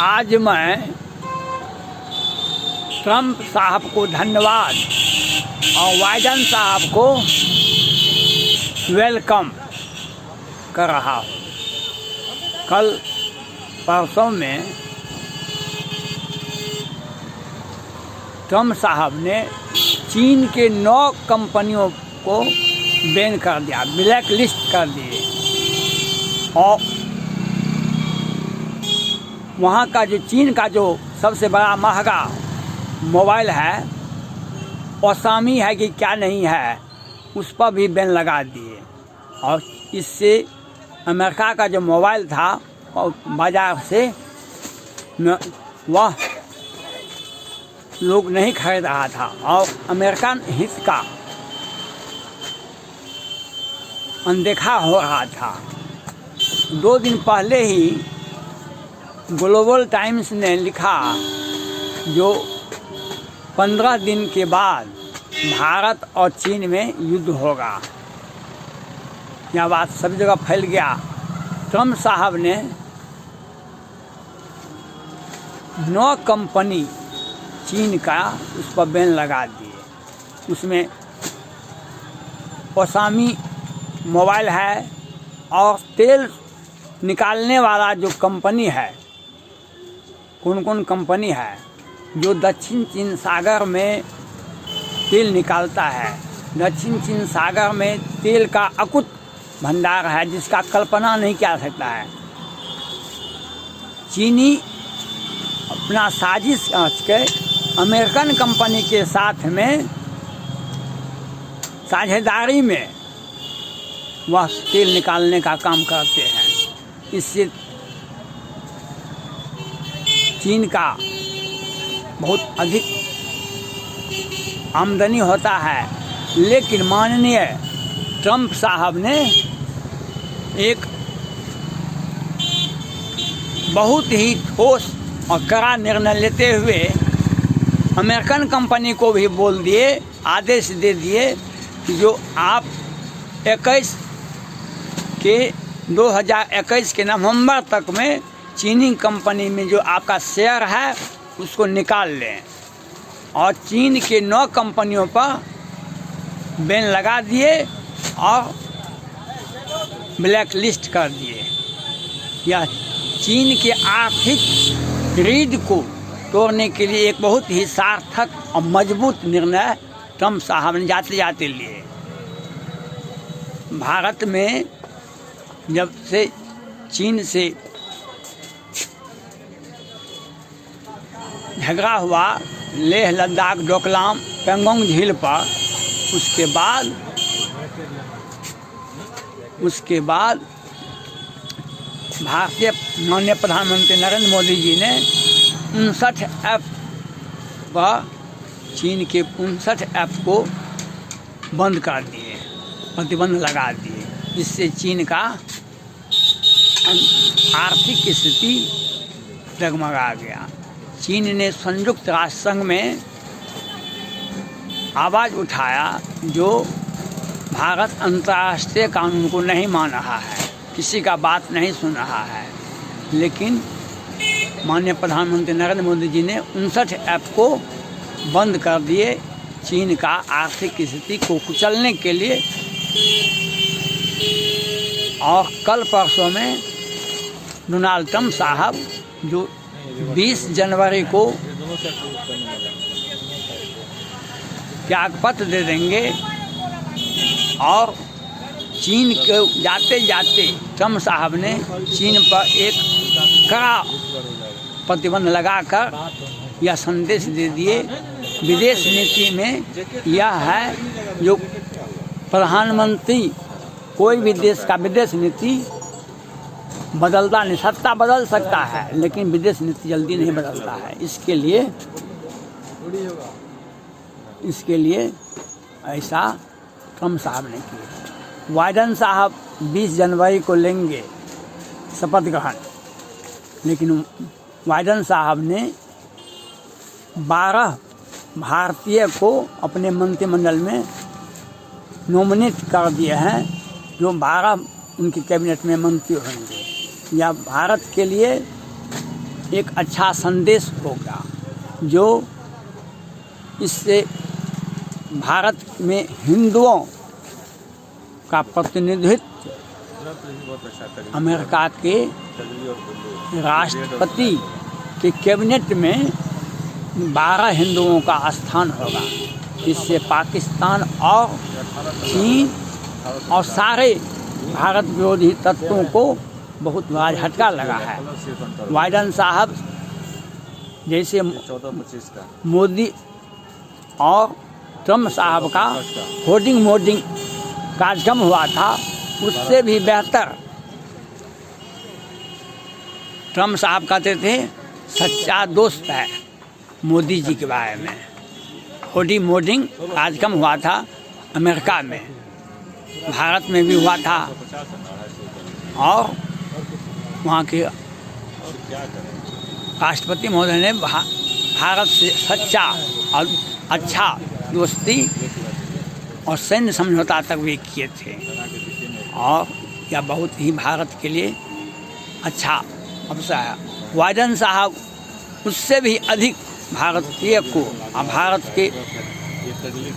आज मैं ट्रंप साहब को धन्यवाद और बाइडेन साहब को वेलकम कर रहा हूँ। कल परसों में ट्रंप साहब ने चीन के 9 कंपनियों को बैन कर दिया, ब्लैक लिस्ट कर दिए। और वहाँ का जो चीन का जो सबसे बड़ा महंगा मोबाइल है, ओसामी है कि क्या नहीं है, उस पर भी बैन लगा दिए। और इससे अमेरिका का जो मोबाइल था और बाज़ार से वह लोग नहीं खरीद रहा था और अमेरिकन हित का अनदेखा हो रहा था। 2 दिन पहले ही ग्लोबल टाइम्स ने लिखा, जो 15 दिन के बाद भारत और चीन में युद्ध होगा। यह बात सभी जगह फैल गया। ट्रंप साहब ने 9 कंपनी चीन का उस पर बैन लगा दिए। उसमें ओसामी मोबाइल है और तेल निकालने वाला जो कंपनी है, कौन कौन कंपनी है जो दक्षिण चीन सागर में तेल निकालता है। दक्षिण चीन सागर में तेल का अकुत भंडार है जिसका कल्पना नहीं किया जा सकता है। चीनी अपना साजिश रच के अमेरिकन कंपनी के साथ में साझेदारी में वह तेल निकालने का काम करते हैं। इससे चीन का बहुत अधिक आमदनी होता है। लेकिन माननीय ट्रंप साहब ने एक बहुत ही ठोस और कड़ा निर्णय लेते हुए अमेरिकन कंपनी को भी बोल दिए, आदेश दे दिए कि जो आप 2021 के नवंबर तक में चीनी कंपनी में जो आपका शेयर है उसको निकाल लें। और चीन के 9 कंपनियों पर बैन लगा दिए और ब्लैक लिस्ट कर दिए। यह चीन के आर्थिक रीढ़ को तोड़ने के लिए एक बहुत ही सार्थक और मजबूत निर्णय ट्रंप साहब ने जाते जाते लिए। भारत में जब से चीन से झगड़ा हुआ लेह लद्दाख डोकलाम पेंगोंग झील पर, उसके बाद भारतीय माननीय प्रधानमंत्री नरेंद्र मोदी जी ने 59 ऐप पर चीन के 59 ऐप को बंद कर दिए, प्रतिबंध लगा दिए, जिससे चीन का आर्थिक स्थिति डगमगा गया। चीन ने संयुक्त राष्ट्र संघ में आवाज़ उठाया, जो भारत अंतर्राष्ट्रीय कानून को नहीं मान रहा है, किसी का बात नहीं सुन रहा है। लेकिन माननीय प्रधानमंत्री नरेंद्र मोदी जी ने 59 ऐप को बंद कर दिए, चीन का आर्थिक स्थिति को कुचलने के लिए। और कल परसों में डोनाल्ड ट्रंप साहब जो 20 जनवरी को त्यागपत्र दे देंगे और चीन के जाते जाते ट्रंप साहब ने चीन पर एक कड़ा प्रतिबंध लगाकर यह संदेश दे दिए। विदेश नीति में यह है, जो प्रधानमंत्री कोई भी देश का विदेश नीति बदलता नहीं, सत्ता बदल सकता है लेकिन विदेश नीति जल्दी नहीं बदलता है। इसके लिए ऐसा ट्रंप साहब ने किया। बाइडेन साहब 20 जनवरी को लेंगे शपथ ग्रहण, लेकिन बाइडेन साहब ने 12 भारतीय को अपने मंत्रिमंडल में नॉमिनेट कर दिए हैं, जो 12 उनकी कैबिनेट में मंत्री होंगे। यह भारत के लिए एक अच्छा संदेश होगा, जो इससे भारत में हिंदुओं का प्रतिनिधित्व अमेरिका के राष्ट्रपति के कैबिनेट में 12 हिंदुओं का स्थान होगा। इससे पाकिस्तान और चीन और सारे भारत विरोधी तत्वों को बहुत बड़ा झटका लगा है। बाइडेन साहब जैसे मोदी और ट्रम्प साहब का होर्डिंग कार्यक्रम हुआ था, उससे भी बेहतर ट्रम्प साहब कहते थे सच्चा दोस्त है मोदी जी के बारे में। होर्डिंग कार्यक्रम हुआ था अमेरिका में, भारत में भी हुआ था, और वहाँ के राष्ट्रपति महोदय ने भारत से सच्चा और अच्छा दोस्ती और सैन्य समझौता तक भी किए थे, और यह बहुत ही भारत के लिए अच्छा अवसर है। बाइडेन साहब उससे भी अधिक भारतीय को और भारत के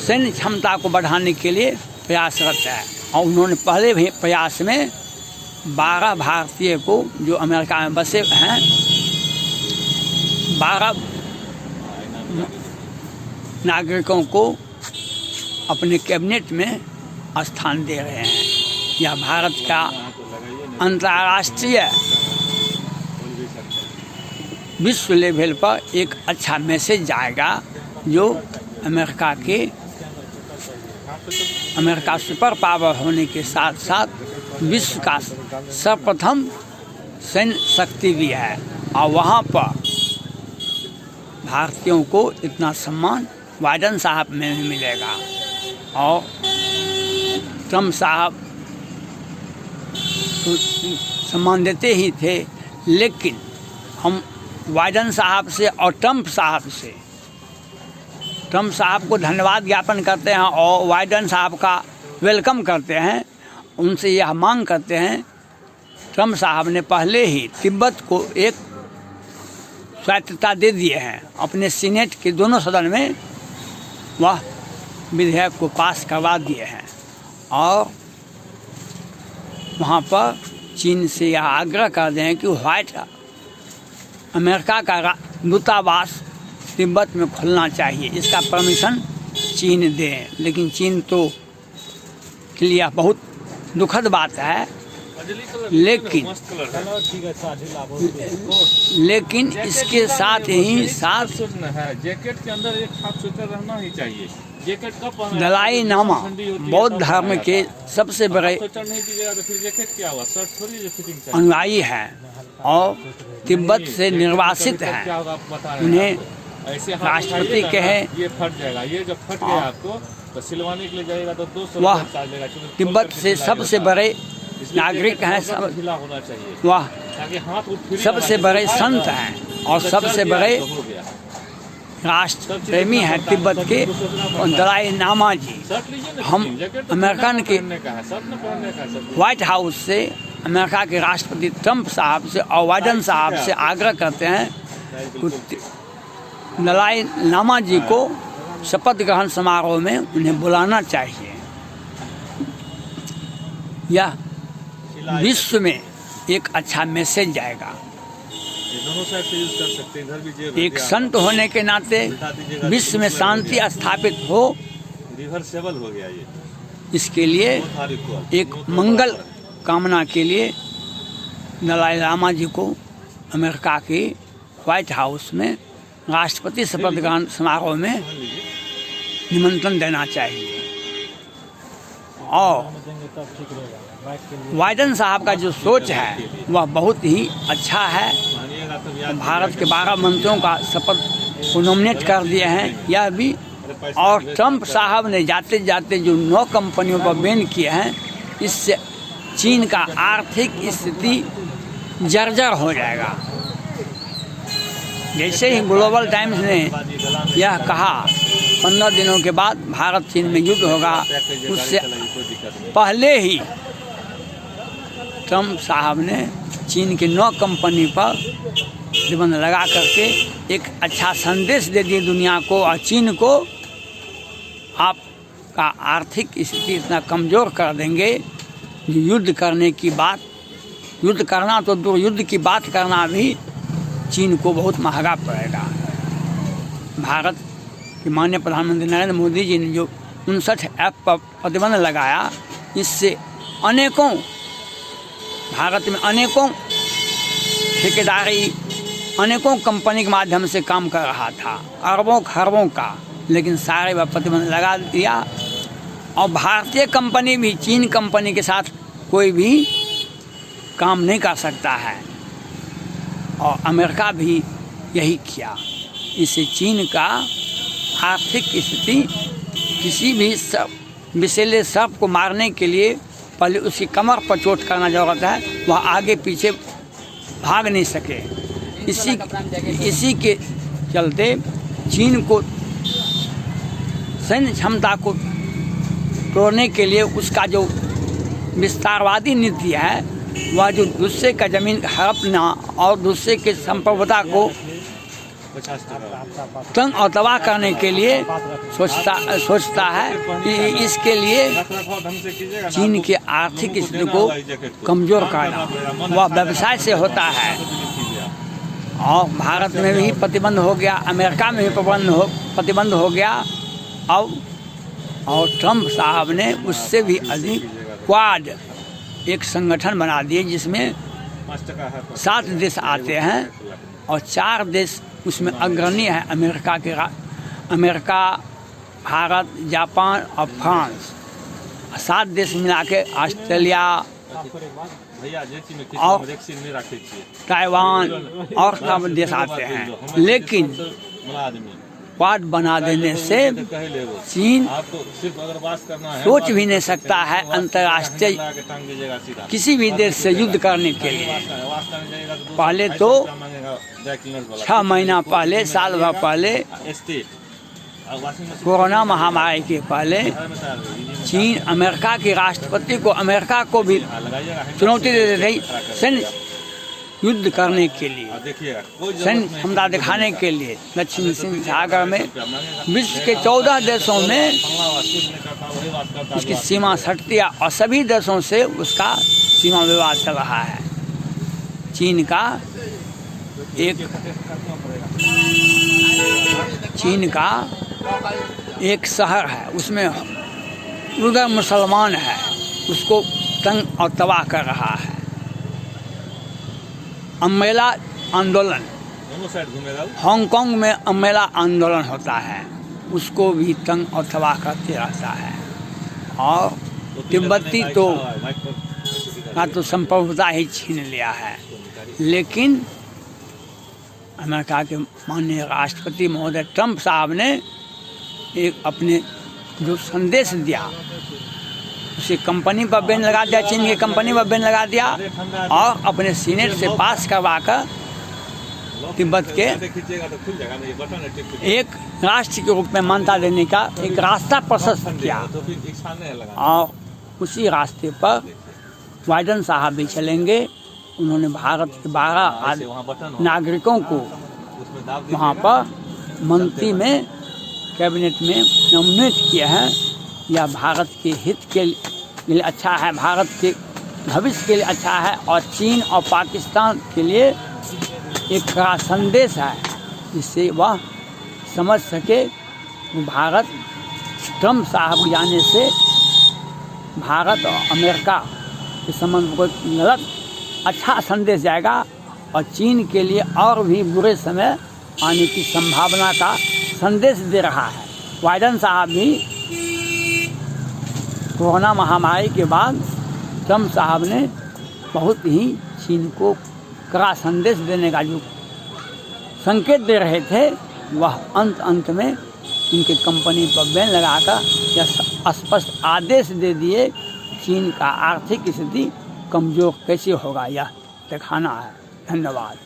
सैन्य क्षमता को बढ़ाने के लिए प्रयासरत है, और उन्होंने पहले भी प्रयास में 12 भारतीय को जो अमेरिका में बसे हैं 12 नागरिकों को अपने कैबिनेट में स्थान दे रहे हैं। यह भारत का अंतर्राष्ट्रीय विश्व लेवल पर एक अच्छा मैसेज जाएगा, जो अमेरिका सुपर पावर होने के साथ साथ विश्व का सर्वप्रथम सैन्य शक्ति भी है, और वहाँ पर भारतीयों को इतना सम्मान बाइडेन साहब में भी मिलेगा। और ट्रम्प साहब तो सम्मान देते ही थे, लेकिन हम बाइडेन साहब से और ट्रम्प साहब को धन्यवाद ज्ञापन करते हैं और बाइडेन साहब का वेलकम करते हैं। उनसे यह मांग करते हैं, ट्रम्प साहब ने पहले ही तिब्बत को एक स्वायत्तता दे दिए हैं, अपने सीनेट के दोनों सदन में वह विधेयक को पास करवा दिए हैं, और वहाँ पर चीन से यह आग्रह कर दें कि अमेरिका का दूतावास तिब्बत में खुलना चाहिए, इसका परमिशन चीन दे। लेकिन चीन तो के लिए बहुत दुखद बात है, लेकिन इसके साथ ही जैकेट के अंदर एक हाफ स्वेटर रहना ही चाहिए। जैकेट का पहनना दलाई लामा बौद्ध धर्म के सबसे बड़े अनुयायी हैं और तिब्बत से निर्वासित हैं। उन्हें राष्ट्रपति कहे, ये फट जाएगा, ये जब फट गया आपको तो सिलवाने के लिए जाएगा तो 200 वह तिब्बत से सबसे बड़े नागरिक हैं, वह सबसे बड़े संत हैं और सबसे बड़े राष्ट्र प्रेमी हैं तिब्बत के दलाई लामा जी। हम अमेरिकन के व्हाइट हाउस से अमेरिका के राष्ट्रपति ट्रम्प साहब से और बाइडेन साहब से आग्रह करते हैं दलाई लामा जी को शपथ ग्रहण समारोह में उन्हें बुलाना चाहिए। यह विश्व में एक अच्छा मैसेज जाएगा। दोनों साइड से यूज कर सकते हैं, इधर भी एक संत होने के नाते विश्व में शांति स्थापित हो, रिवर्सेबल हो गया ये। इसके लिए एक मंगल कामना के लिए दलाई लामा जी को अमेरिका के व्हाइट हाउस में राष्ट्रपति शपथ ग्रहण समारोह में निमंत्रण देना चाहिए। और बाइडेन साहब का जो सोच है वह बहुत ही अच्छा है। भारत के 12 मंत्रियों का शपथ को नॉमिनेट कर दिए हैं यह भी, और ट्रम्प साहब ने जाते जाते जो 9 कंपनियों पर बैन किए हैं, इससे चीन का आर्थिक स्थिति जर्जर हो जाएगा। जैसे ही ग्लोबल टाइम्स ने यह कहा 15 दिनों के बाद भारत चीन में युद्ध होगा, उससे पहले ही ट्रम्प साहब ने चीन के 9 कंपनी पर प्रतिबंध लगा करके एक अच्छा संदेश दे दिए दुनिया को और चीन को, आपका आर्थिक स्थिति इतना कमज़ोर कर देंगे कि युद्ध करने की बात, युद्ध करना तो दूर, युद्ध की बात करना भी चीन को बहुत महंगा पड़ेगा। भारत के माननीय प्रधानमंत्री नरेंद्र मोदी जी ने जो 59 ऐप पर प्रतिबंध लगाया, इससे अनेकों, भारत में अनेकों ठेकेदारी, अनेकों कंपनी के माध्यम से काम कर रहा था, अरबों खरबों का, लेकिन सारे वह प्रतिबंध लगा दिया। और भारतीय कंपनी भी चीन कंपनी के साथ कोई भी काम नहीं कर सकता है, और अमेरिका भी यही किया। इससे चीन का आर्थिक स्थिति, किसी भी विषैले सर्प को मारने के लिए पहले उसकी कमर पर चोट करना जरूरत है, वह आगे पीछे भाग नहीं सके। इसी के चलते चीन को सैन्य क्षमता को तोड़ने के लिए उसका जो विस्तारवादी नीति है, वह जो दूसरे का ज़मीन हड़पना और दूसरे के संप्रभुता को तंग और तबाह करने के लिए सोचता है कि इसके लिए चीन के आर्थिक स्थिति को कमज़ोर करना वह व्यवसाय से होता है। और भारत में भी प्रतिबंध हो गया, अमेरिका में भी प्रतिबंध हो गया। और ट्रंप साहब ने उससे भी अधिक क्वाड एक संगठन बना दिए, जिसमें 7 देश आते हैं और 4 देश उसमें अग्रणी है, अमेरिका, भारत, जापान और फ्रांस। 7 देश मिला के ऑस्ट्रेलिया और ताइवान और सब देश आते हैं। लेकिन क्वाड बना देने से चीन सोच भी नहीं सकता है अंतर्राष्ट्रीय किसी भी देश से युद्ध करने के लिए। पहले तो 6 महीना पहले, साल भर पहले, कोरोना महामारी के पहले चीन अमेरिका के राष्ट्रपति को, अमेरिका को भी चुनौती दे रही सैन्य युद्ध करने के लिए, सैन्य क्षमता दिखाने के लिए। दक्षिण सागर में विश्व के 14 देशों में उसकी सीमा सटती है और सभी देशों से उसका सीमा विवाद चल रहा है। चीन का एक शहर है, उसमें उधर मुसलमान है, उसको तंग और तबाह कर रहा है। अम्ब्रेला आंदोलन, हांगकांग में अम्ब्रेला आंदोलन होता है, उसको भी तंग और तबाह करते रहता है। और तिब्बती तो का तो संप्रभुता ही छीन लिया है। लेकिन अमेरिका के माननीय राष्ट्रपति महोदय ट्रंप साहब ने एक अपने जो संदेश दिया, उसे कंपनी पर बैन लगा दिया, चीन की कंपनी पर बैन लगा दिया, और अपने सीनेट से पास करवा कर तिब्बत के एक राष्ट्र के रूप में मान्यता देने का एक रास्ता प्रशस्त किया। और उसी रास्ते पर बाइडेन साहब भी चलेंगे। उन्होंने भारत के 12 नागरिकों को वहाँ पर मंत्री में, कैबिनेट में नॉमिनेट किए हैं। यह भारत के हित के लिए अच्छा है, भारत के भविष्य के लिए अच्छा है, और चीन और पाकिस्तान के लिए एक बड़ा संदेश है, जिससे वह समझ सके कि भारत, ट्रंप साहब जाने से भारत और अमेरिका के संबंध को गलत अच्छा संदेश जाएगा, और चीन के लिए और भी बुरे समय आने की संभावना का संदेश दे रहा है। बाइडेन साहब भी कोरोना महामारी के बाद ट्रंप साहब ने बहुत ही चीन को कड़ा संदेश देने का जो संकेत दे रहे थे, वह अंत में इनके कंपनी पर बैन लगाकर यह स्पष्ट आदेश दे दिए, चीन का आर्थिक स्थिति कमज़ोर कैसे होगा यह दिखाना है। धन्यवाद।